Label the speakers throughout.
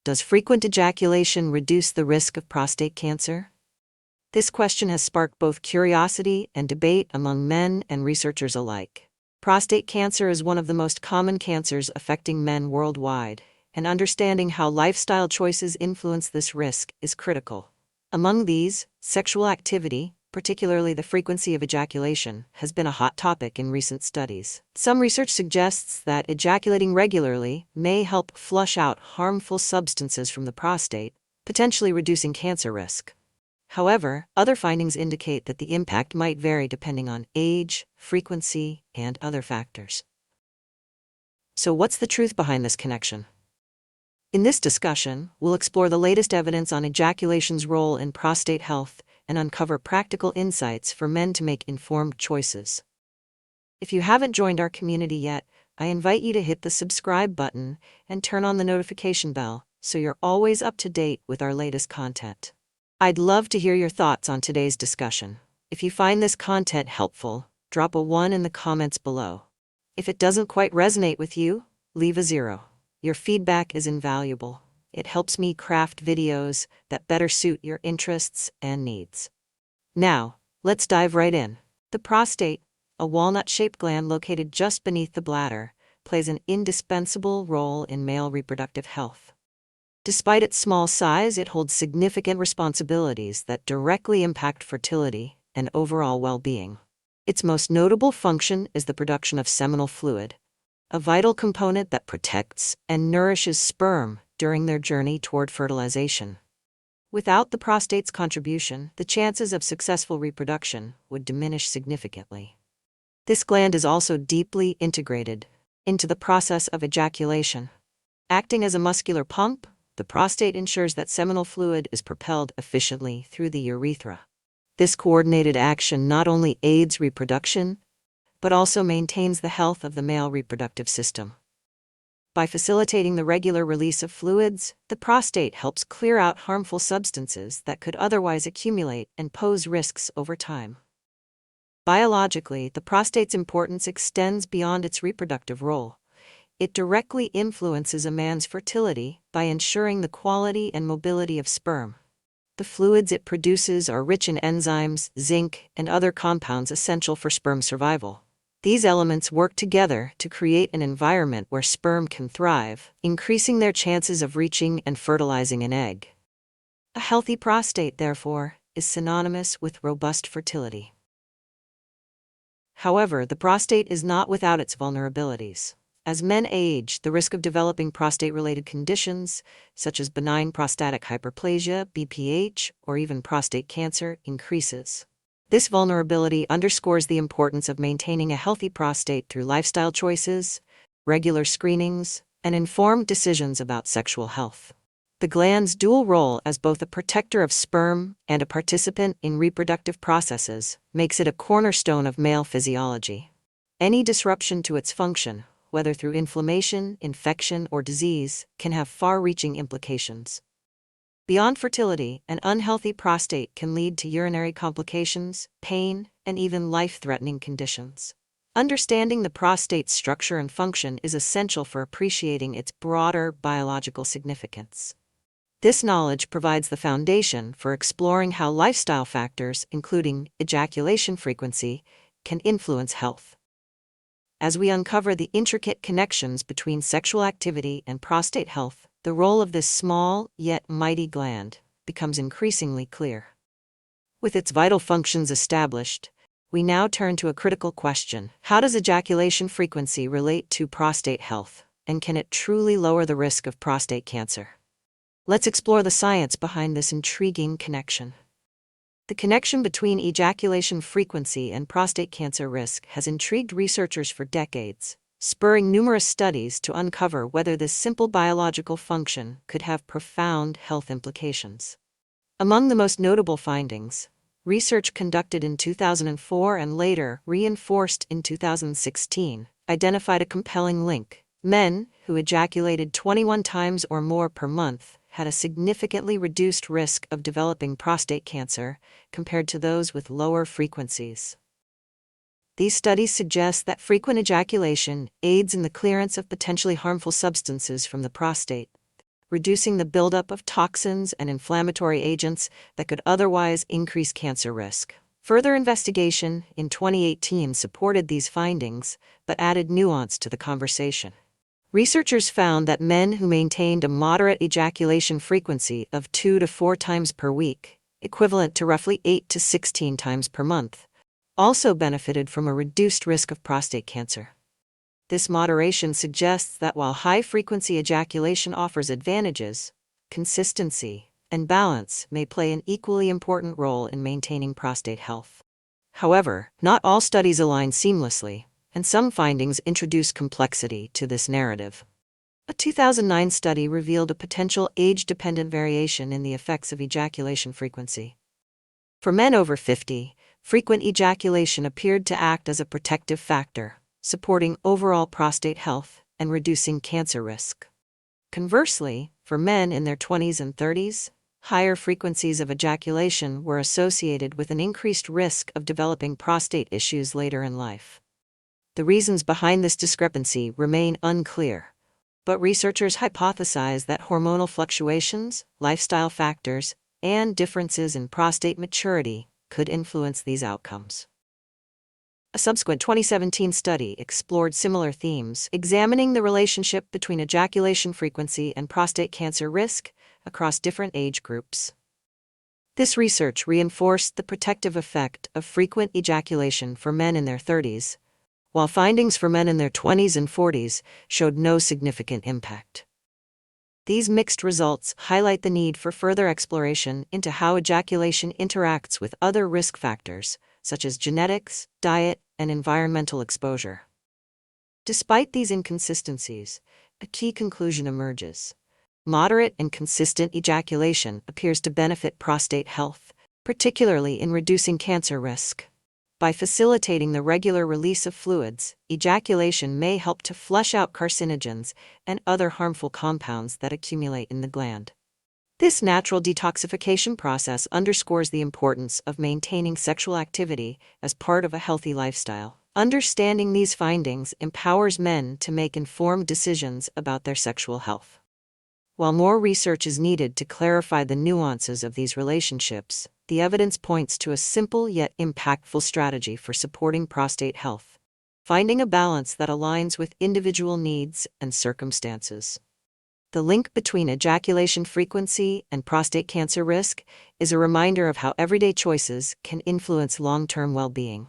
Speaker 1: Does frequent ejaculation reduce the risk of prostate cancer? This question has sparked both curiosity and debate among men and researchers alike. Prostate cancer is one of the most common cancers affecting men worldwide, and understanding how lifestyle choices influence this risk is critical. Among these, sexual activity, particularly the frequency of ejaculation, has been a hot topic in recent studies. Some research suggests that ejaculating regularly may help flush out harmful substances from the prostate, potentially reducing cancer risk. However, other findings indicate that the impact might vary depending on age, frequency, and other factors. So what's the truth behind this connection? In this discussion, we'll explore the latest evidence on ejaculation's role in prostate health and uncover practical insights for men to make informed choices. If you haven't joined our community yet, I invite you to hit the subscribe button and turn on the notification bell so you're always up to date with our latest content. I'd love to hear your thoughts on today's discussion. If you find this content helpful, drop a 1 in the comments below. If it doesn't quite resonate with you, leave a 0. Your feedback is invaluable. It helps me craft videos that better suit your interests and needs. Now, let's dive right in. The prostate, a walnut-shaped gland located just beneath the bladder, plays an indispensable role in male reproductive health. Despite its small size, it holds significant responsibilities that directly impact fertility and overall well-being. Its most notable function is the production of seminal fluid, a vital component that protects and nourishes sperm during their journey toward fertilization. Without the prostate's contribution, the chances of successful reproduction would diminish significantly. This gland is also deeply integrated into the process of ejaculation. Acting as a muscular pump, the prostate ensures that seminal fluid is propelled efficiently through the urethra. This coordinated action not only aids reproduction, but also maintains the health of the male reproductive system. By facilitating the regular release of fluids, the prostate helps clear out harmful substances that could otherwise accumulate and pose risks over time. Biologically, the prostate's importance extends beyond its reproductive role. It directly influences a man's fertility by ensuring the quality and mobility of sperm. The fluids it produces are rich in enzymes, zinc, and other compounds essential for sperm survival. These elements work together to create an environment where sperm can thrive, increasing their chances of reaching and fertilizing an egg. A healthy prostate, therefore, is synonymous with robust fertility. However, the prostate is not without its vulnerabilities. As men age, the risk of developing prostate-related conditions, such as benign prostatic hyperplasia, BPH, or even prostate cancer, increases. This vulnerability underscores the importance of maintaining a healthy prostate through lifestyle choices, regular screenings, and informed decisions about sexual health. The gland's dual role as both a protector of sperm and a participant in reproductive processes makes it a cornerstone of male physiology. Any disruption to its function, whether through inflammation, infection, or disease, can have far-reaching implications. Beyond fertility, an unhealthy prostate can lead to urinary complications, pain, and even life-threatening conditions. Understanding the prostate's structure and function is essential for appreciating its broader biological significance. This knowledge provides the foundation for exploring how lifestyle factors, including ejaculation frequency, can influence health. As we uncover the intricate connections between sexual activity and prostate health, the role of this small, yet mighty gland becomes increasingly clear. With its vital functions established, we now turn to a critical question. How does ejaculation frequency relate to prostate health, and can it truly lower the risk of prostate cancer? Let's explore the science behind this intriguing connection. The connection between ejaculation frequency and prostate cancer risk has intrigued researchers for decades, spurring numerous studies to uncover whether this simple biological function could have profound health implications. Among the most notable findings, research conducted in 2004 and later reinforced in 2016 identified a compelling link. Men who ejaculated 21 times or more per month had a significantly reduced risk of developing prostate cancer compared to those with lower frequencies. These studies suggest that frequent ejaculation aids in the clearance of potentially harmful substances from the prostate, reducing the buildup of toxins and inflammatory agents that could otherwise increase cancer risk. Further investigation in 2018 supported these findings, but added nuance to the conversation. Researchers found that men who maintained a moderate ejaculation frequency of 2 to 4 times per week, equivalent to roughly 8 to 16 times per month, also benefited from a reduced risk of prostate cancer. This moderation suggests that while high-frequency ejaculation offers advantages, consistency and balance may play an equally important role in maintaining prostate health. However, not all studies align seamlessly, and some findings introduce complexity to this narrative. A 2009 study revealed a potential age-dependent variation in the effects of ejaculation frequency. For men over 50, frequent ejaculation appeared to act as a protective factor, supporting overall prostate health and reducing cancer risk. Conversely, for men in their 20s and 30s, higher frequencies of ejaculation were associated with an increased risk of developing prostate issues later in life. The reasons behind this discrepancy remain unclear, but researchers hypothesize that hormonal fluctuations, lifestyle factors, and differences in prostate maturity could influence these outcomes. A subsequent 2017 study explored similar themes, examining the relationship between ejaculation frequency and prostate cancer risk across different age groups. This research reinforced the protective effect of frequent ejaculation for men in their 30s, while findings for men in their 20s and 40s showed no significant impact. These mixed results highlight the need for further exploration into how ejaculation interacts with other risk factors, such as genetics, diet, and environmental exposure. Despite these inconsistencies, a key conclusion emerges. Moderate and consistent ejaculation appears to benefit prostate health, particularly in reducing cancer risk. By facilitating the regular release of fluids, ejaculation may help to flush out carcinogens and other harmful compounds that accumulate in the gland. This natural detoxification process underscores the importance of maintaining sexual activity as part of a healthy lifestyle. Understanding these findings empowers men to make informed decisions about their sexual health. While more research is needed to clarify the nuances of these relationships, the evidence points to a simple yet impactful strategy for supporting prostate health: finding a balance that aligns with individual needs and circumstances. The link between ejaculation frequency and prostate cancer risk is a reminder of how everyday choices can influence long-term well-being.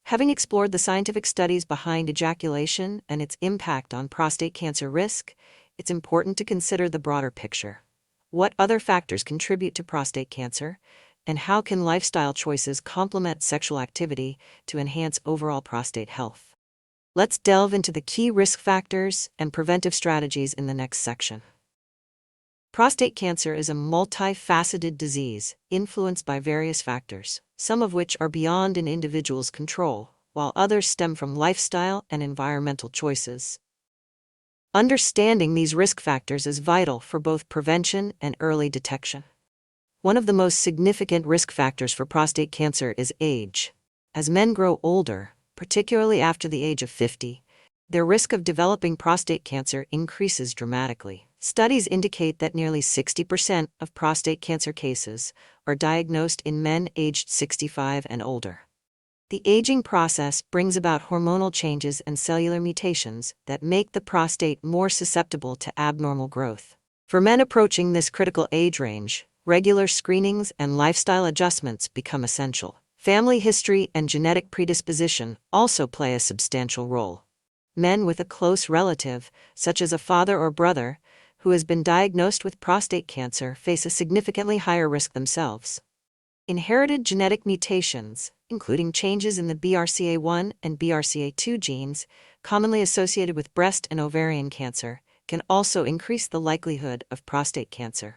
Speaker 1: Having explored the scientific studies behind ejaculation and its impact on prostate cancer risk, it's important to consider the broader picture. What other factors contribute to prostate cancer, and how can lifestyle choices complement sexual activity to enhance overall prostate health? Let's delve into the key risk factors and preventive strategies in the next section. Prostate cancer is a multifaceted disease influenced by various factors, some of which are beyond an individual's control, while others stem from lifestyle and environmental choices. Understanding these risk factors is vital for both prevention and early detection. One of the most significant risk factors for prostate cancer is age. As men grow older, particularly after the age of 50, their risk of developing prostate cancer increases dramatically. Studies indicate that nearly 60% of prostate cancer cases are diagnosed in men aged 65 and older. The aging process brings about hormonal changes and cellular mutations that make the prostate more susceptible to abnormal growth. For men approaching this critical age range, regular screenings and lifestyle adjustments become essential. Family history and genetic predisposition also play a substantial role. Men with a close relative, such as a father or brother, who has been diagnosed with prostate cancer face a significantly higher risk themselves. Inherited genetic mutations, including changes in the BRCA1 and BRCA2 genes, commonly associated with breast and ovarian cancer, can also increase the likelihood of prostate cancer.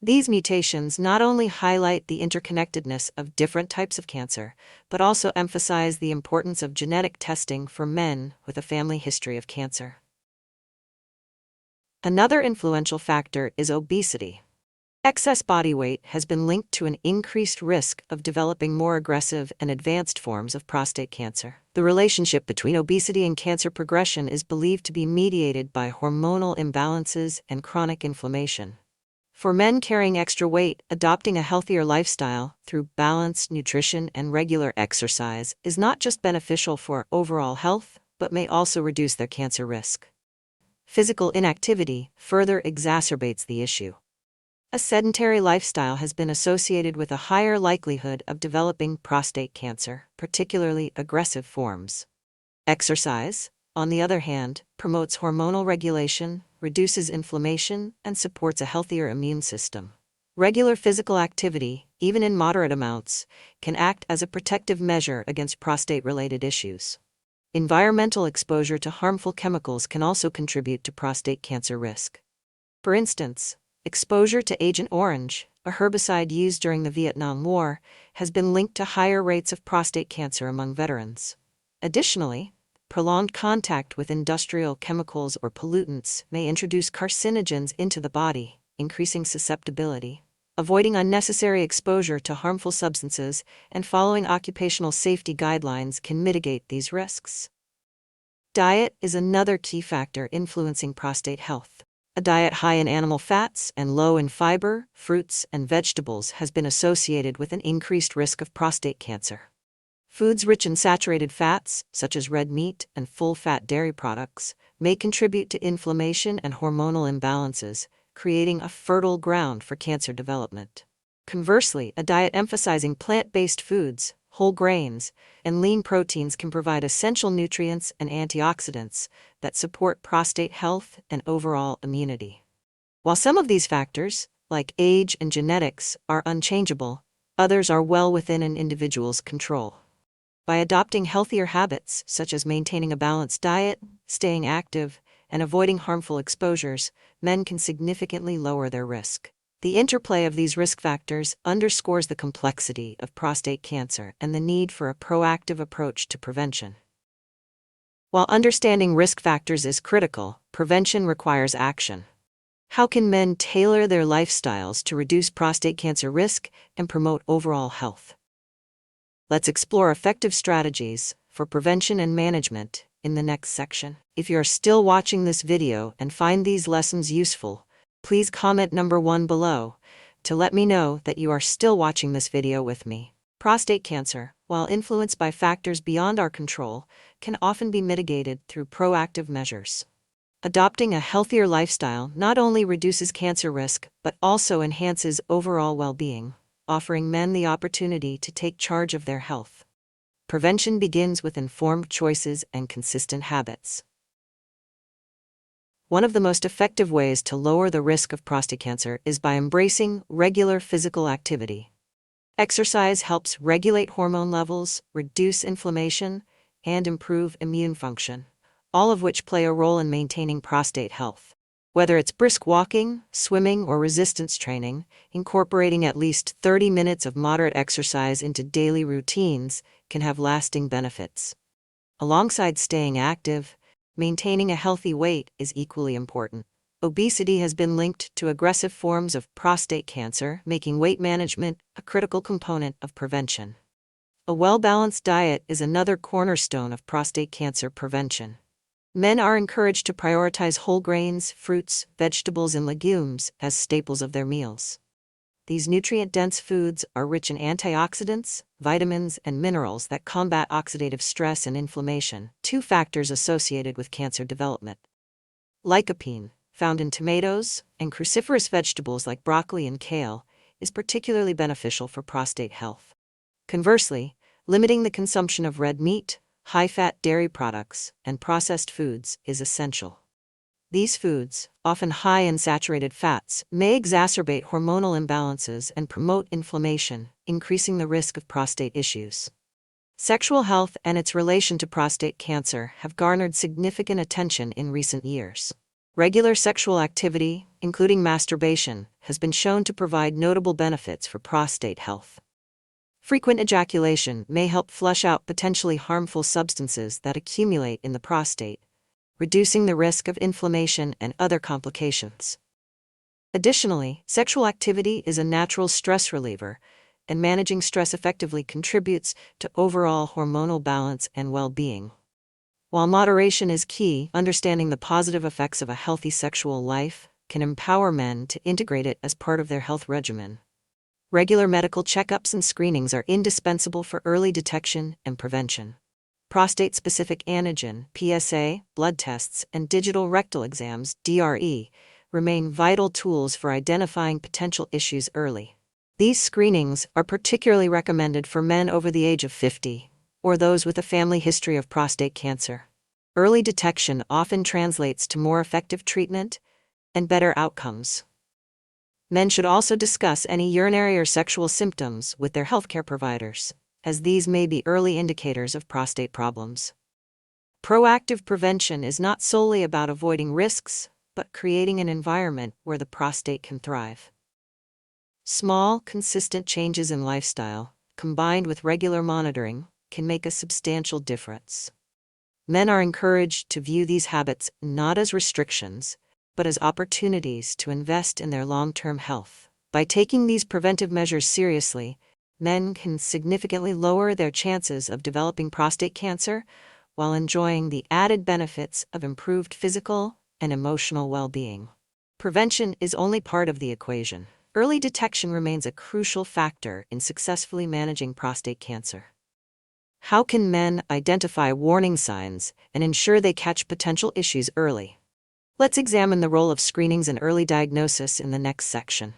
Speaker 1: These mutations not only highlight the interconnectedness of different types of cancer, but also emphasize the importance of genetic testing for men with a family history of cancer. Another influential factor is obesity. Excess body weight has been linked to an increased risk of developing more aggressive and advanced forms of prostate cancer. The relationship between obesity and cancer progression is believed to be mediated by hormonal imbalances and chronic inflammation. For men carrying extra weight, adopting a healthier lifestyle through balanced nutrition and regular exercise is not just beneficial for overall health, but may also reduce their cancer risk. Physical inactivity further exacerbates the issue. A sedentary lifestyle has been associated with a higher likelihood of developing prostate cancer, particularly aggressive forms. Exercise, on the other hand, promotes hormonal regulation, reduces inflammation, and supports a healthier immune system. Regular physical activity, even in moderate amounts, can act as a protective measure against prostate-related issues. Environmental exposure to harmful chemicals can also contribute to prostate cancer risk. For instance, exposure to Agent Orange, a herbicide used during the Vietnam War, has been linked to higher rates of prostate cancer among veterans. Additionally, prolonged contact with industrial chemicals or pollutants may introduce carcinogens into the body, increasing susceptibility. Avoiding unnecessary exposure to harmful substances and following occupational safety guidelines can mitigate these risks. Diet is another key factor influencing prostate health. A diet high in animal fats and low in fiber, fruits, and vegetables has been associated with an increased risk of prostate cancer. Foods rich in saturated fats, such as red meat and full-fat dairy products, may contribute to inflammation and hormonal imbalances, creating a fertile ground for cancer development. Conversely, a diet emphasizing plant-based foods, whole grains, and lean proteins can provide essential nutrients and antioxidants that support prostate health and overall immunity. While some of these factors, like age and genetics, are unchangeable, others are well within an individual's control. By adopting healthier habits, such as maintaining a balanced diet, staying active, and avoiding harmful exposures, men can significantly lower their risk. The interplay of these risk factors underscores the complexity of prostate cancer and the need for a proactive approach to prevention. While understanding risk factors is critical, prevention requires action. How can men tailor their lifestyles to reduce prostate cancer risk and promote overall health? Let's explore effective strategies for prevention and management in the next section. If you are still watching this video and find these lessons useful, please comment number 1 below to let me know that you are still watching this video with me. Prostate cancer, while influenced by factors beyond our control, can often be mitigated through proactive measures. Adopting a healthier lifestyle not only reduces cancer risk but also enhances overall well-being, offering men the opportunity to take charge of their health. Prevention begins with informed choices and consistent habits. One of the most effective ways to lower the risk of prostate cancer is by embracing regular physical activity. Exercise helps regulate hormone levels, reduce inflammation, and improve immune function, all of which play a role in maintaining prostate health. Whether it's brisk walking, swimming, or resistance training, incorporating at least 30 minutes of moderate exercise into daily routines can have lasting benefits. Alongside staying active, maintaining a healthy weight is equally important. Obesity has been linked to aggressive forms of prostate cancer, making weight management a critical component of prevention. A well-balanced diet is another cornerstone of prostate cancer prevention. Men are encouraged to prioritize whole grains, fruits, vegetables, and legumes as staples of their meals. These nutrient-dense foods are rich in antioxidants, vitamins, and minerals that combat oxidative stress and inflammation, 2 factors associated with cancer development. Lycopene, found in tomatoes and cruciferous vegetables like broccoli and kale, is particularly beneficial for prostate health. Conversely, limiting the consumption of red meat, high-fat dairy products, and processed foods is essential. These foods, often high in saturated fats, may exacerbate hormonal imbalances and promote inflammation, increasing the risk of prostate issues. Sexual health and its relation to prostate cancer have garnered significant attention in recent years. Regular sexual activity, including masturbation, has been shown to provide notable benefits for prostate health. Frequent ejaculation may help flush out potentially harmful substances that accumulate in the prostate, reducing the risk of inflammation and other complications. Additionally, sexual activity is a natural stress reliever, and managing stress effectively contributes to overall hormonal balance and well-being. While moderation is key, understanding the positive effects of a healthy sexual life can empower men to integrate it as part of their health regimen. Regular medical checkups and screenings are indispensable for early detection and prevention. Prostate-specific antigen (PSA), blood tests, and digital rectal exams (DRE) remain vital tools for identifying potential issues early. These screenings are particularly recommended for men over the age of 50, or those with a family history of prostate cancer. Early detection often translates to more effective treatment and better outcomes. Men should also discuss any urinary or sexual symptoms with their healthcare providers, as these may be early indicators of prostate problems. Proactive prevention is not solely about avoiding risks, but creating an environment where the prostate can thrive. Small, consistent changes in lifestyle, combined with regular monitoring, can make a substantial difference. Men are encouraged to view these habits not as restrictions, but as opportunities to invest in their long-term health. By taking these preventive measures seriously, men can significantly lower their chances of developing prostate cancer while enjoying the added benefits of improved physical and emotional well-being. Prevention is only part of the equation. Early detection remains a crucial factor in successfully managing prostate cancer. How can men identify warning signs and ensure they catch potential issues early? Let's examine the role of screenings and early diagnosis in the next section.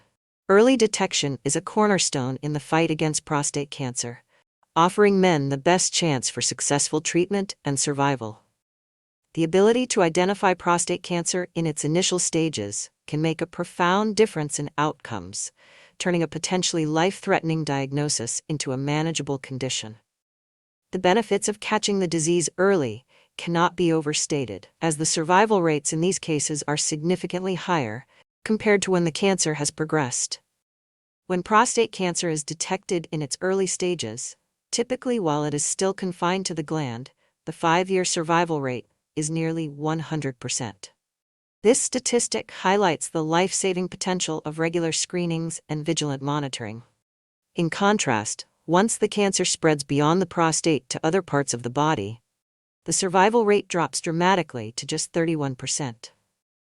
Speaker 1: Early detection is a cornerstone in the fight against prostate cancer, offering men the best chance for successful treatment and survival. The ability to identify prostate cancer in its initial stages can make a profound difference in outcomes, turning a potentially life-threatening diagnosis into a manageable condition. The benefits of catching the disease early cannot be overstated, as the survival rates in these cases are significantly higher compared to when the cancer has progressed. When prostate cancer is detected in its early stages, typically while it is still confined to the gland, the 5-year survival rate is nearly 100%. This statistic highlights the life-saving potential of regular screenings and vigilant monitoring. In contrast, once the cancer spreads beyond the prostate to other parts of the body, the survival rate drops dramatically to just 31%.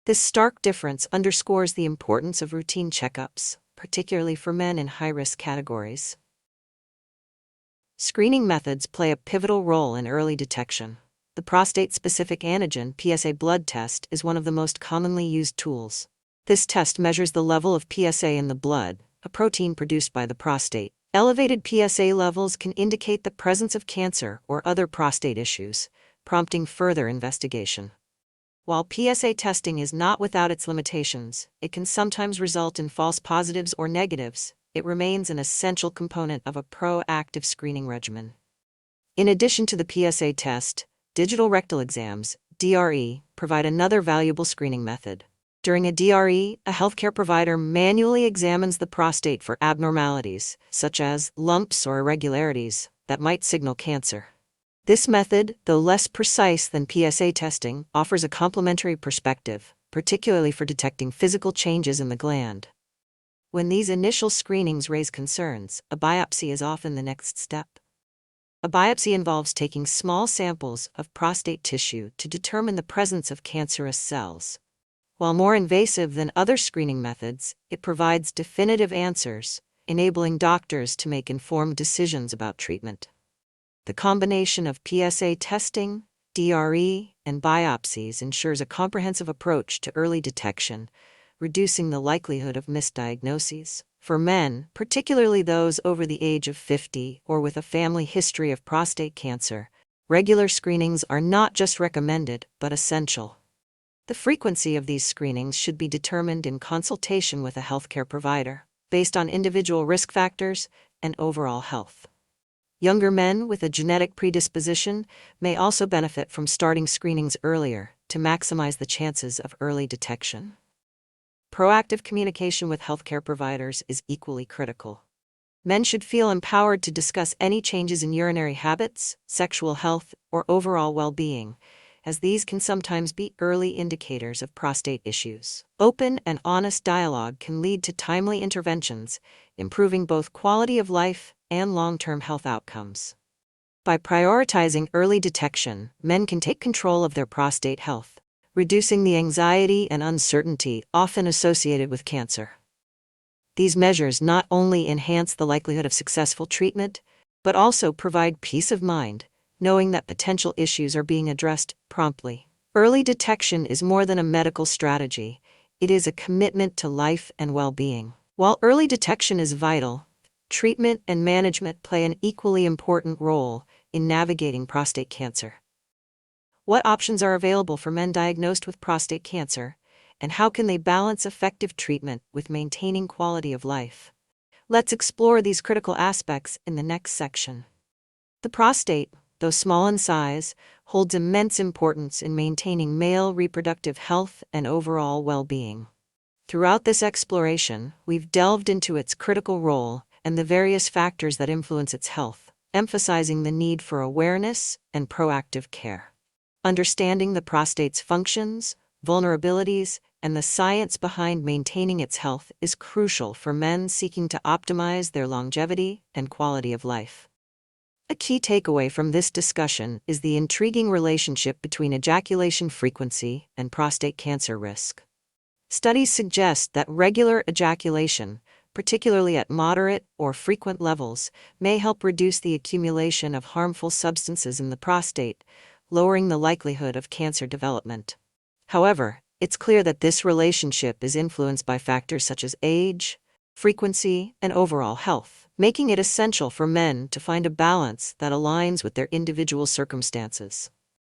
Speaker 1: This stark difference underscores the importance of routine checkups, particularly for men in high-risk categories. Screening methods play a pivotal role in early detection. The prostate-specific antigen (PSA) blood test is one of the most commonly used tools. This test measures the level of PSA in the blood, a protein produced by the prostate. Elevated PSA levels can indicate the presence of cancer or other prostate issues, prompting further investigation. While PSA testing is not without its limitations, it can sometimes result in false positives or negatives. It remains an essential component of a proactive screening regimen. In addition to the PSA test, digital rectal exams, DRE, provide another valuable screening method. During a DRE, a healthcare provider manually examines the prostate for abnormalities, such as lumps or irregularities, that might signal cancer. This method, though less precise than PSA testing, offers a complementary perspective, particularly for detecting physical changes in the gland. When these initial screenings raise concerns, a biopsy is often the next step. A biopsy involves taking small samples of prostate tissue to determine the presence of cancerous cells. While more invasive than other screening methods, it provides definitive answers, enabling doctors to make informed decisions about treatment. The combination of PSA testing, DRE, and biopsies ensures a comprehensive approach to early detection, reducing the likelihood of misdiagnoses. For men, particularly those over the age of 50 or with a family history of prostate cancer, regular screenings are not just recommended, but essential. The frequency of these screenings should be determined in consultation with a healthcare provider, based on individual risk factors and overall health. Younger men with a genetic predisposition may also benefit from starting screenings earlier to maximize the chances of early detection. Proactive communication with healthcare providers is equally critical. Men should feel empowered to discuss any changes in urinary habits, sexual health, or overall well-being, as these can sometimes be early indicators of prostate issues. Open and honest dialogue can lead to timely interventions, improving both quality of life and long-term health outcomes. By prioritizing early detection, men can take control of their prostate health, reducing the anxiety and uncertainty often associated with cancer. These measures not only enhance the likelihood of successful treatment, but also provide peace of mind, knowing that potential issues are being addressed promptly. Early detection is more than a medical strategy, it is a commitment to life and well-being. While early detection is vital, treatment and management play an equally important role in navigating prostate cancer. What options are available for men diagnosed with prostate cancer, and how can they balance effective treatment with maintaining quality of life? Let's explore these critical aspects in the next section. The prostate, though small in size, holds immense importance in maintaining male reproductive health and overall well-being. Throughout this exploration, we've delved into its critical role and the various factors that influence its health, emphasizing the need for awareness and proactive care. Understanding the prostate's functions, vulnerabilities, and the science behind maintaining its health is crucial for men seeking to optimize their longevity and quality of life. A key takeaway from this discussion is the intriguing relationship between ejaculation frequency and prostate cancer risk. Studies suggest that regular ejaculation, particularly at moderate or frequent levels, may help reduce the accumulation of harmful substances in the prostate, lowering the likelihood of cancer development. However, it's clear that this relationship is influenced by factors such as age, frequency, and overall health, making it essential for men to find a balance that aligns with their individual circumstances.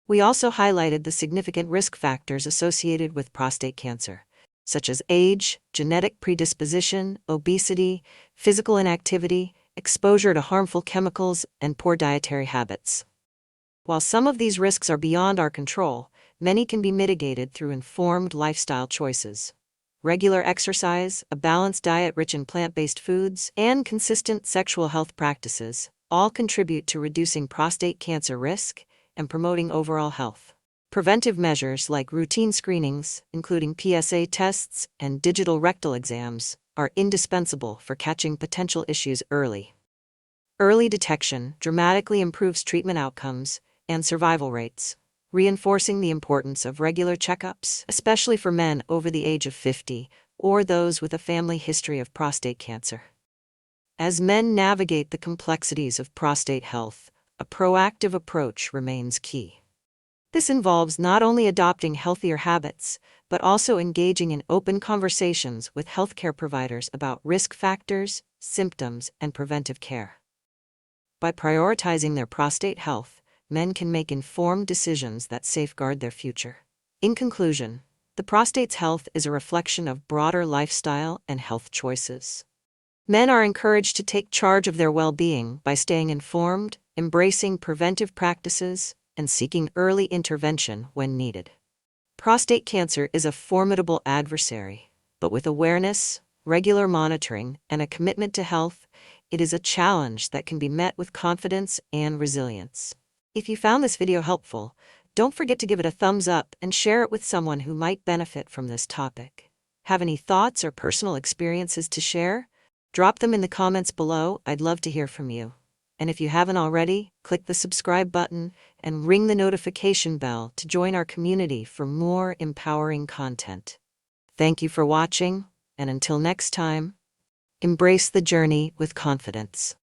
Speaker 1: We also highlighted the significant risk factors associated with prostate cancer, such as age, genetic predisposition, obesity, physical inactivity, exposure to harmful chemicals, and poor dietary habits. While some of these risks are beyond our control, many can be mitigated through informed lifestyle choices. Regular exercise, a balanced diet rich in plant-based foods, and consistent sexual health practices all contribute to reducing prostate cancer risk and promoting overall health. Preventive measures like routine screenings, including PSA tests and digital rectal exams, are indispensable for catching potential issues early. Early detection dramatically improves treatment outcomes and survival rates, reinforcing the importance of regular checkups, especially for men over the age of 50 or those with a family history of prostate cancer. As men navigate the complexities of prostate health, a proactive approach remains key. This involves not only adopting healthier habits, but also engaging in open conversations with healthcare providers about risk factors, symptoms, and preventive care. By prioritizing their prostate health, men can make informed decisions that safeguard their future. In conclusion, the prostate's health is a reflection of broader lifestyle and health choices. Men are encouraged to take charge of their well-being by staying informed, embracing preventive practices, and seeking early intervention when needed. Prostate cancer is a formidable adversary, but with awareness, regular monitoring, and a commitment to health, it is a challenge that can be met with confidence and resilience. If you found this video helpful, don't forget to give it a thumbs up and share it with someone who might benefit from this topic. Have any thoughts or personal experiences to share? Drop them in the comments below. I'd love to hear from you. And if you haven't already, click the subscribe button and ring the notification bell to join our community for more empowering content. Thank you for watching, and until next time, embrace the journey with confidence.